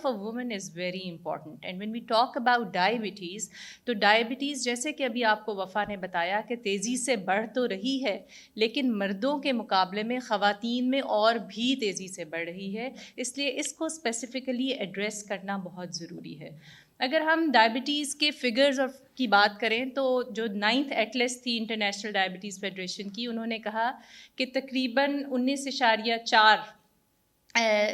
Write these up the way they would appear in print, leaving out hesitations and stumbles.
of a woman is very important. And when we talk about diabetes, تو diabetes جیسے کہ ابھی آپ کو وفا نے بتایا کہ تیزی سے بڑھ تو رہی ہے، لیکن مردوں کے مقابلے میں خواتین میں اور بھی تیزی سے بڑھ رہی ہے، اس لیے اس کو اسپیسیفکلی ایڈریس کرنا بہت ضروری ہے. اگر ہم ڈائبٹیز کے فگرز کی بات کریں تو جو 9th ایٹلس تھی انٹرنیشنل ڈائبٹیز فیڈریشن کی، انہوں نے کہا کہ تقریباً 19.4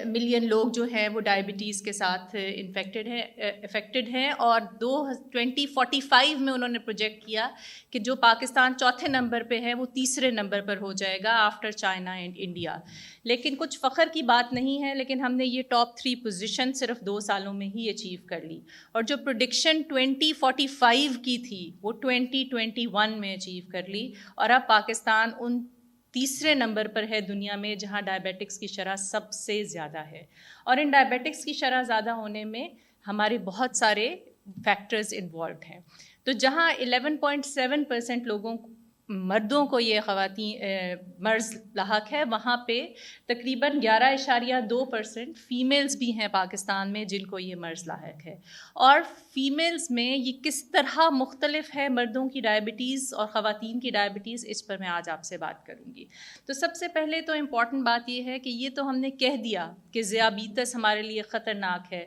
ملین لوگ جو ہیں وہ ڈائبٹیز کے ساتھ افیکٹڈ ہیں، اور 2045 میں انہوں نے پروجیکٹ کیا کہ جو پاکستان چوتھے نمبر پہ ہے وہ تیسرے نمبر پر ہو جائے گا آفٹر چائنا اینڈ انڈیا. لیکن کچھ فخر کی بات نہیں ہے، لیکن ہم نے یہ ٹاپ 3 پوزیشن صرف 2 سالوں میں ہی اچیو کر لی، اور جو پروڈکشن 2045 کی تھی وہ 2021 میں اچیو کر لی، اور اب پاکستان ان تیسرے نمبر پر ہے دنیا میں جہاں ڈائبیٹکس کی شرح سب سے زیادہ ہے. اور ان ڈائبیٹکس کی شرح زیادہ ہونے میں ہمارے بہت سارے فیکٹرز انوالوڈ ہیں. تو جہاں 11.7% لوگوں مردوں کو یہ مرض لاحق ہے، وہاں پہ تقریباً 11.2% فیمیلز بھی ہیں پاکستان میں جن کو یہ مرض لاحق ہے. اور فیمیلز میں یہ کس طرح مختلف ہے مردوں کی ڈائبٹیز اور خواتین کی ڈائبٹیز، اس پر میں آج آپ سے بات کروں گی. تو سب سے پہلے تو امپورٹنٹ بات یہ ہے کہ یہ تو ہم نے کہہ دیا کہ ذیابیطس ہمارے لیے خطرناک ہے.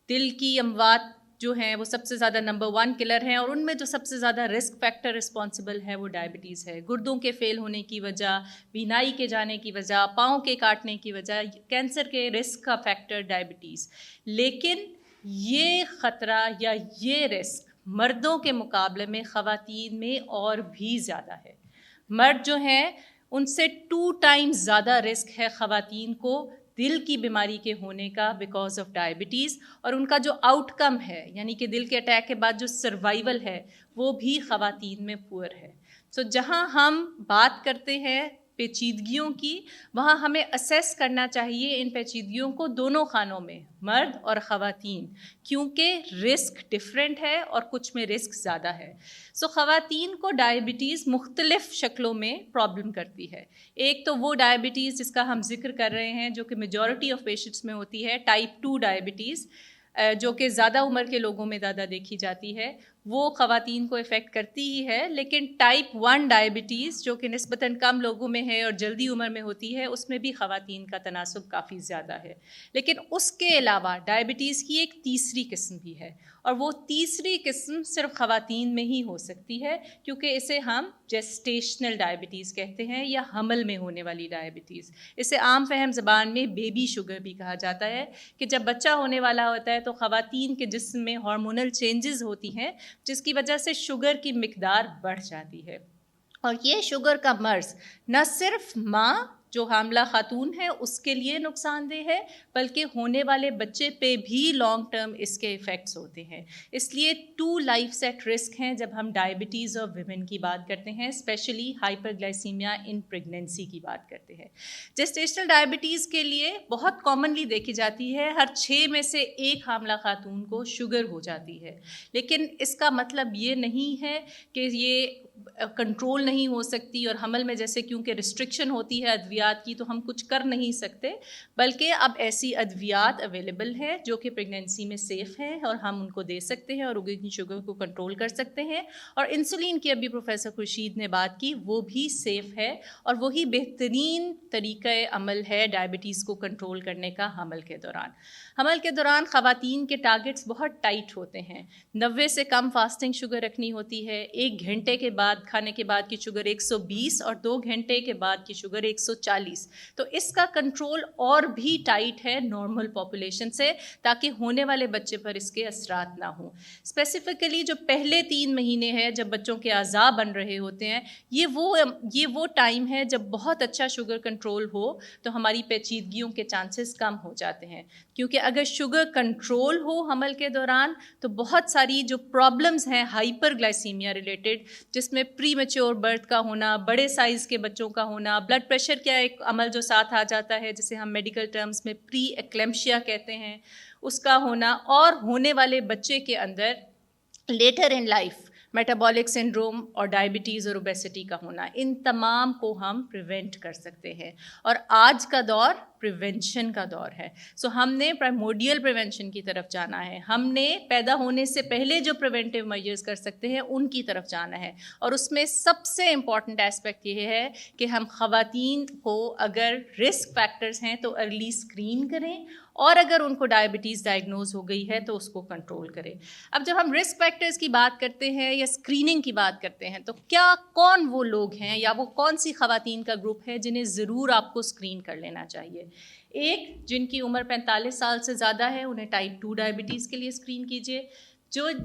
دل کی اموات جو ہیں وہ سب سے زیادہ نمبر 1 کلر ہیں، اور ان میں جو سب سے زیادہ رسک فیکٹر رسپانسبل ہے وہ ڈائبٹیز ہے. گردوں کے فیل ہونے کی وجہ، بینائی کے جانے کی وجہ، پاؤں کے کاٹنے کی وجہ، کینسر کے رسک کا فیکٹر ڈائبٹیز. لیکن یہ خطرہ یا یہ رسک مردوں کے مقابلے میں خواتین میں اور بھی زیادہ ہے. مرد جو ہیں ان سے 2 ٹائمز زیادہ رسک ہے خواتین کو دل کی بیماری کے ہونے کا بیکاز آف ڈائبٹیز، اور ان کا جو آؤٹ کم ہے یعنی کہ دل کے اٹیک کے بعد جو سروائیول ہے وہ بھی خواتین میں پور ہے. سو جہاں ہم بات کرتے ہیں پیچیدگیوں کی، وہاں ہمیں اسیس کرنا چاہیے ان پیچیدگیوں کو دونوں خانوں میں، مرد اور خواتین، کیونکہ رسک ڈفرینٹ ہے اور کچھ میں رسک زیادہ ہے. سو خواتین کو ڈائبٹیز مختلف شکلوں میں پرابلم کرتی ہے. ایک تو وہ ڈائبٹیز جس کا ہم ذکر کر رہے ہیں جو کہ میجورٹی آف پیشنٹس میں ہوتی ہے، ٹائپ 2 ڈائبٹیز، جو کہ زیادہ عمر کے لوگوں میں زیادہ دیکھی جاتی ہے، وہ خواتین کو افیکٹ کرتی ہی ہے. لیکن ٹائپ 1 ڈائبٹیز جو کہ نسبتاً کم لوگوں میں ہے اور جلدی عمر میں ہوتی ہے، اس میں بھی خواتین کا تناسب کافی زیادہ ہے. لیکن اس کے علاوہ ڈائبٹیز کی ایک تیسری قسم بھی ہے، اور وہ تیسری قسم صرف خواتین میں ہی ہو سکتی ہے، کیونکہ اسے ہم جیسٹیشنل ڈائبٹیز کہتے ہیں یا حمل میں ہونے والی ڈائبٹیز. اسے عام فہم زبان میں بیبی شوگر بھی کہا جاتا ہے، کہ جب بچہ ہونے والا ہوتا ہے تو خواتین کے جسم میں ہارمونل چینجز ہوتی ہیں جس کی وجہ سے شوگر کی مقدار بڑھ جاتی ہے. اور یہ شوگر کا مرض نہ صرف ماں جو حاملہ خاتون ہے اس کے لیے نقصان دہ ہے، بلکہ ہونے والے بچے پہ بھی لانگ ٹرم اس کے ایفیکٹس ہوتے ہیں. اس لیے 2 لائف ایٹ رسک ہیں جب ہم ڈائبٹیز آف ویمن کی بات کرتے ہیں، اسپیشلی ہائپر گلائسیمیا ان پریگنینسی کی بات کرتے ہیں. جسٹیشنل ڈائبٹیز کے لیے بہت کامنلی دیکھی جاتی ہے، ہر 6 میں سے 1 حاملہ خاتون کو شوگر ہو جاتی ہے. لیکن اس کا مطلب یہ نہیں ہے کہ یہ کنٹرول نہیں ہو سکتی، اور حمل میں جیسے کیونکہ ریسٹرکشن ہوتی ہے ادویات کی تو ہم کچھ کر نہیں سکتے، بلکہ اب ایسی ادویات اویلیبل ہیں جو کہ پریگنینسی میں سیف ہیں اور ہم ان کو دے سکتے ہیں اور کی شوگر کو کنٹرول کر سکتے ہیں. اور انسولین کی ابھی پروفیسر خورشید نے بات کی، وہ بھی سیف ہے اور وہی بہترین طریقہ عمل ہے ڈائبٹیز کو کنٹرول کرنے کا حمل کے دوران. حمل کے دوران خواتین کے ٹارگٹس بہت ٹائٹ ہوتے ہیں. 90 سے کم فاسٹنگ شوگر رکھنی ہوتی ہے، 1 گھنٹے کے بعد کھانے کے بعد کی شوگر 120 اور 2 گھنٹے کے بعد کی شوگر 140. تو اس کا کنٹرول اور بھی ٹائٹ ہے نارمل پاپولیشن سے، تاکہ ہونے والے بچے پر اس کے اثرات نہ ہوں. اسپیسیفکلی جو پہلے 3 مہینے ہیں جب بچوں کے اعضاء بن رہے ہوتے ہیں، یہ وہ ٹائم ہے جب بہت اچھا شوگر کنٹرول ہو تو ہماری پیچیدگیوں کے چانسز کم ہو جاتے ہیں. کیونکہ اگر شوگر کنٹرول ہو حمل کے دوران تو بہت ساری جو پرابلمز ہیں ہائپر گلائسیمیا ریلیٹڈ، جس میں پری میچور برتھ کا ہونا، بڑے سائز کے بچوں کا ہونا، بلڈ پریشر کا ایک عمل جو ساتھ آ جاتا ہے جسے ہم میڈیکل ٹرمز میں پری ایکلیمشیا کہتے ہیں، اس کا ہونا، اور ہونے والے بچے کے اندر later in life metabolic syndrome اور ڈائبٹیز اور اوبیسٹی کا ہونا، ان تمام کو ہم پریونٹ کر سکتے ہیں. اور آج کا دور پریونشن کا دور ہے. سو ہم نے پرائمورڈیل پریونشن کی طرف جانا ہے. ہم نے پیدا ہونے سے پہلے جو پریونٹیو میجرز کر سکتے ہیں ان کی طرف جانا ہے. اور اس میں سب سے امپورٹنٹ ایسپیکٹ یہ ہے کہ ہم خواتین کو اگر رسک فیکٹرز ہیں تو ارلی اسکرین کریں, اور اگر ان کو ڈائبٹیز ڈائگنوز ہو گئی ہے تو اس کو کنٹرول کریں. اب جب ہم رسک فیکٹرز کی بات کرتے ہیں یا اسکریننگ کی بات کرتے ہیں تو کون وہ لوگ ہیں یا وہ کون سی خواتین کا گروپ ہے جنہیں ضرور آپ کو اسکرین کر لینا چاہیے. ایک, جن کی عمر 45 سال سے زیادہ ہے انہیں ٹائپ 2 ڈائبٹیز کے لیے اسکرین کیجیے.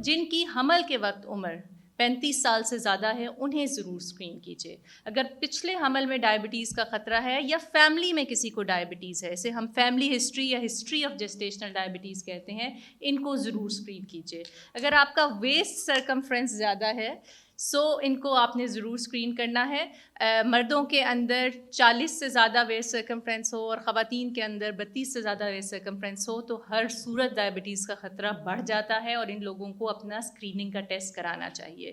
جن کی حمل کے وقت عمر 35 سال سے زیادہ ہے انہیں ضرور اسکرین کیجیے. اگر پچھلے حمل میں ڈائبٹیز کا خطرہ ہے یا فیملی میں کسی کو ڈائبٹیز ہے, اسے ہم فیملی ہسٹری یا ہسٹری آف جسٹیشنل ڈائبٹیز کہتے ہیں, ان کو ضرور اسکرین کیجیے. اگر آپ کا ویسٹ سرکمفرنس زیادہ ہے سو ان کو آپ نے ضرور اسکرین کرنا ہے. مردوں کے اندر 40 سے زیادہ ویسٹ سرکمفرنس ہو اور خواتین کے اندر 32 سے زیادہ ویسٹ سرکمفرنس ہو تو ہر صورت ڈائبٹیز کا خطرہ بڑھ جاتا ہے, اور ان لوگوں کو اپنا اسکریننگ کا ٹیسٹ کرانا چاہیے.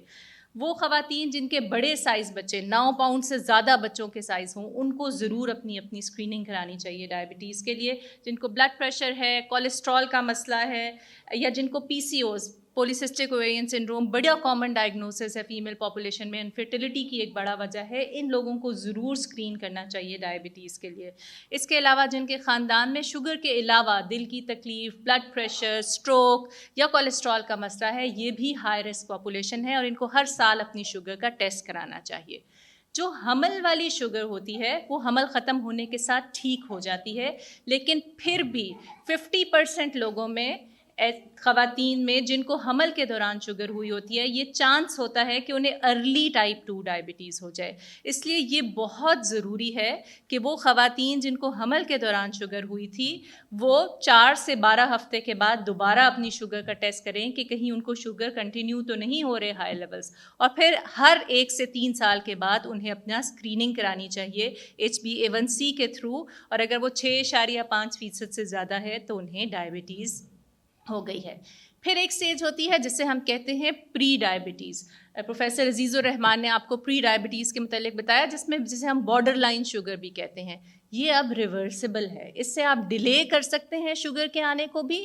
وہ خواتین جن کے بڑے سائز بچے 9 پاؤنڈ سے زیادہ بچوں کے سائز ہوں ان کو ضرور اپنی اسکریننگ کرانی چاہیے ڈائبٹیز کے لیے. جن کو بلڈ پریشر ہے, کولیسٹرول کا مسئلہ ہے, یا جن کو PCOS پولیسسٹک اوویرین سنڈروم بڑا کامن ڈائگنوسس ہے فیمیل پاپولیشن میں, انفرٹیلٹی کی ایک بڑا وجہ ہے, ان لوگوں کو ضرور اسکرین کرنا چاہیے ڈائبٹیز کے لیے. اس کے علاوہ جن کے خاندان میں شوگر کے علاوہ دل کی تکلیف, بلڈ پریشر, اسٹروک یا کولیسٹرول کا مسئلہ ہے, یہ بھی ہائی رسک پاپولیشن ہے اور ان کو ہر سال اپنی شوگر کا ٹیسٹ کرانا چاہیے. جو حمل والی شوگر ہوتی ہے وہ حمل ختم ہونے کے ساتھ ٹھیک ہو جاتی ہے, لیکن پھر بھی 50% لوگوں میں خواتین میں جن کو حمل کے دوران شوگر ہوئی ہوتی ہے یہ چانس ہوتا ہے کہ انہیں ارلی ٹائپ 2 ڈائبٹیز ہو جائے. اس لیے یہ بہت ضروری ہے کہ وہ خواتین جن کو حمل کے دوران شوگر ہوئی تھی وہ 4 سے 12 ہفتے کے بعد دوبارہ اپننی شوگر کا ٹیسٹ کریں کہ کہیں ان کو شوگر کنٹینیو تو نہیں ہو رہے ہائی لیولز, اور پھر ہر 1 سے 3 سال کے بعد انہیں اپنا اسکریننگ کرانی چاہیے HbA1c کے تھرو, اور اگر وہ 6.5% سے زیادہ ہے تو انہیں ڈائبٹیز ہو گئی ہے. پھر ایک سٹیج ہوتی ہے جسے ہم کہتے ہیں پری ڈائبٹیز. پروفیسر عزیز الرحمان نے آپ کو پری ڈائبٹیز کے متعلق بتایا جسے ہم بارڈر لائن شوگر بھی کہتے ہیں. یہ اب ریورسیبل ہے, اس سے آپ ڈیلے کر سکتے ہیں شوگر کے آنے کو بھی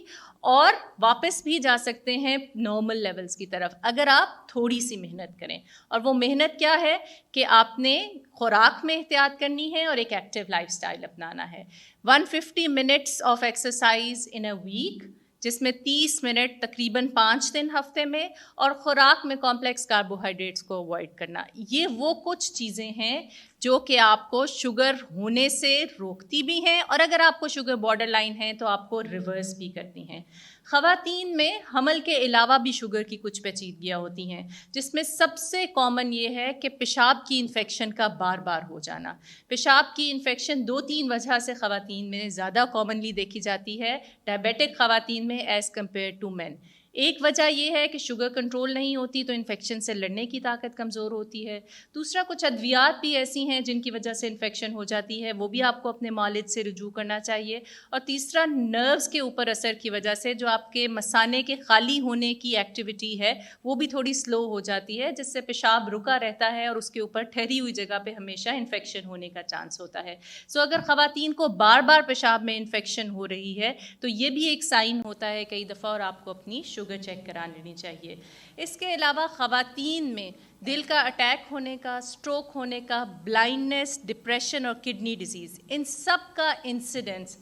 اور واپس بھی جا سکتے ہیں نارمل لیولز کی طرف اگر آپ تھوڑی سی محنت کریں. اور وہ محنت کیا ہے کہ آپ نے خوراک میں احتیاط کرنی ہے اور ایک ایکٹیو لائف سٹائل اپنانا ہے. 150 minutes of exercise in a week, جس میں 30 منٹ تقریباً 5 دن ہفتے میں, اور خوراک میں کمپلیکس کاربوہائیڈریٹس کو اوائڈ کرنا. یہ وہ کچھ چیزیں ہیں جو کہ آپ کو شوگر ہونے سے روکتی بھی ہیں, اور اگر آپ کو شوگر بارڈر لائن ہے تو آپ کو ریورس بھی کرتی ہیں. خواتین میں حمل کے علاوہ بھی شوگر کی کچھ پیچیدگیاں ہوتی ہیں, جس میں سب سے کامن یہ ہے کہ پیشاب کی انفیکشن کا بار بار ہو جانا. پیشاب کی انفیکشن 2-3 وجہ سے خواتین میں زیادہ کامنلی دیکھی جاتی ہے ڈائبیٹک خواتین میں ایز کمپیئر ٹو مین. ایک وجہ یہ ہے کہ شوگر کنٹرول نہیں ہوتی تو انفیکشن سے لڑنے کی طاقت کمزور ہوتی ہے. دوسرا, کچھ ادویات بھی ایسی ہیں جن کی وجہ سے انفیکشن ہو جاتی ہے, وہ بھی آپ کو اپنے معالج سے رجوع کرنا چاہیے. اور تیسرا, نروز کے اوپر اثر کی وجہ سے جو آپ کے مثانے کے خالی ہونے کی ایکٹیویٹی ہے وہ بھی تھوڑی سلو ہو جاتی ہے, جس سے پیشاب رکا رہتا ہے اور اس کے اوپر ٹھہری ہوئی جگہ پہ ہمیشہ انفیکشن ہونے کا چانس ہوتا ہے. سو اگر خواتین کو بار بار پیشاب میں انفیکشن ہو رہی ہے تو یہ بھی ایک سائن ہوتا ہے کئی دفعہ, اور آپ کو اپنی شوگر چیک کرا لینی چاہیے. اس کے علاوہ خواتین میں دل کا اٹیک ہونے کا, اسٹروک ہونے کا, بلائنڈنس, ڈپریشن اور کڈنی ڈیزیز, ان سب کا انسیڈنس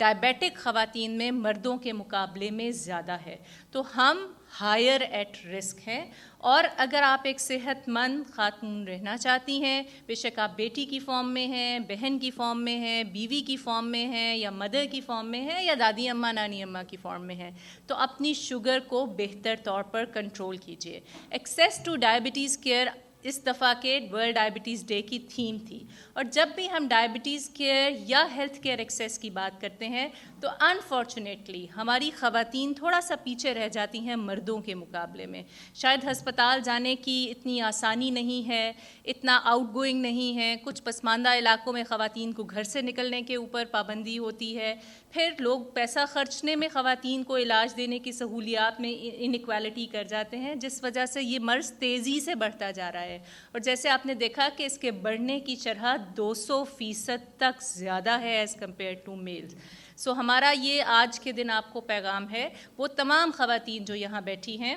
ڈائبیٹک خواتین میں مردوں کے مقابلے میں زیادہ ہے. تو ہم ہائر ایٹ رسک ہیں, اور اگر آپ ایک صحت مند خاتون رہنا چاہتی ہیں, بے شک آپ بیٹی کی فارم میں ہیں, بہن کی فارم میں ہیں, بیوی کی فارم میں ہیں, یا مدر کی فارم میں ہیں, یا دادی اماں نانی اماں کی فارم میں ہیں, تو اپنی شوگر کو بہتر طور پر کنٹرول کیجیے. ایکسیس ٹو ڈائبٹیز کیئر اس دفعہ کے ورلڈ ڈائبٹیز ڈے کی تھیم تھی, اور جب بھی ہم ڈائبٹیز کیئر یا ہیلتھ کیئر ایکسیس کی بات کرتے ہیں تو انفارچونیٹلی ہماری خواتین تھوڑا سا پیچھے رہ جاتی ہیں مردوں کے مقابلے میں. شاید ہسپتال جانے کی اتنی آسانی نہیں ہے, اتنا آؤٹ گوئنگ نہیں ہے, کچھ پسماندہ علاقوں میں خواتین کو گھر سے نکلنے کے اوپر پابندی ہوتی ہے, پھر لوگ پیسہ خرچنے میں خواتین کو علاج دینے کی سہولیات میں انیکوالٹی کر جاتے ہیں, جس وجہ سے یہ مرض تیزی سے بڑھتا جا رہا ہے ہے، اور جیسے آپ نے دیکھا کہ اس کے بڑھنے کی شرح 200% تک زیادہ ہے ایز کمپیئر ٹو میلز. سو ہمارا یہ آج کے دن آپ کو پیغام ہے وہ تمام خواتین جو یہاں بیٹھی ہیں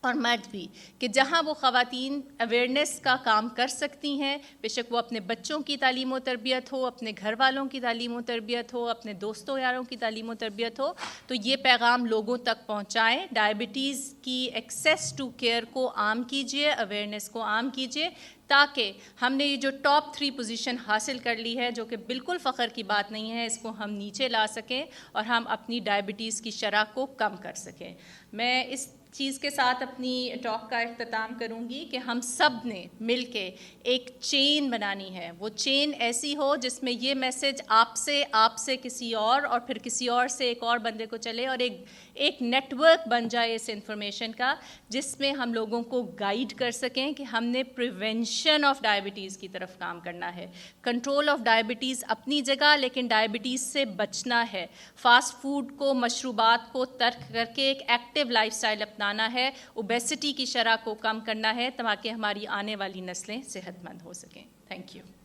اور مرد بھی، کہ جہاں وہ خواتین اویئرنیس کا کام کر سکتی ہیں، بے شک وہ اپنے بچوں کی تعلیم و تربیت ہو، اپنے گھر والوں کی تعلیم و تربیت ہو، اپنے دوستوں یاروں کی تعلیم و تربیت ہو، تو یہ پیغام لوگوں تک پہنچائیں. ڈائبٹیز کی ایکسیس ٹو کیئر کو عام کیجیے، اویئرنیس کو عام کیجیے، تاکہ ہم نے یہ جو ٹاپ 3 پوزیشن حاصل کر لی ہے، جو کہ بالکل فخر کی بات نہیں ہے، اس کو ہم نیچے لا سکیں اور ہم اپنی ڈائبٹیز کی شرح کو کم کر سکیں. میں اس چیز کے ساتھ اپنی ٹاک کا اختتام کروں گی کہ ہم سب نے مل کے ایک چین بنانی ہے. وہ چین ایسی ہو جس میں یہ میسج آپ سے کسی اور پھر کسی اور سے ایک اور بندے کو چلے، اور ایک نیٹ ورک بن جائے اس انفارمیشن کا، جس میں ہم لوگوں کو گائیڈ کر سکیں کہ ہم نے پریونشن آف ڈائبٹیز کی طرف کام کرنا ہے. کنٹرول آف ڈائبٹیز اپنی جگہ، لیکن ڈائبٹیز سے بچنا ہے. فاسٹ فوڈ کو، مشروبات کو ترک کر کے ایک ایکٹیو لائف سٹائل اپنانا ہے. اوبیسٹی کی شرح کو کم کرنا ہے تاکہ ہماری آنے والی نسلیں صحت مند ہو سکیں. Thank you.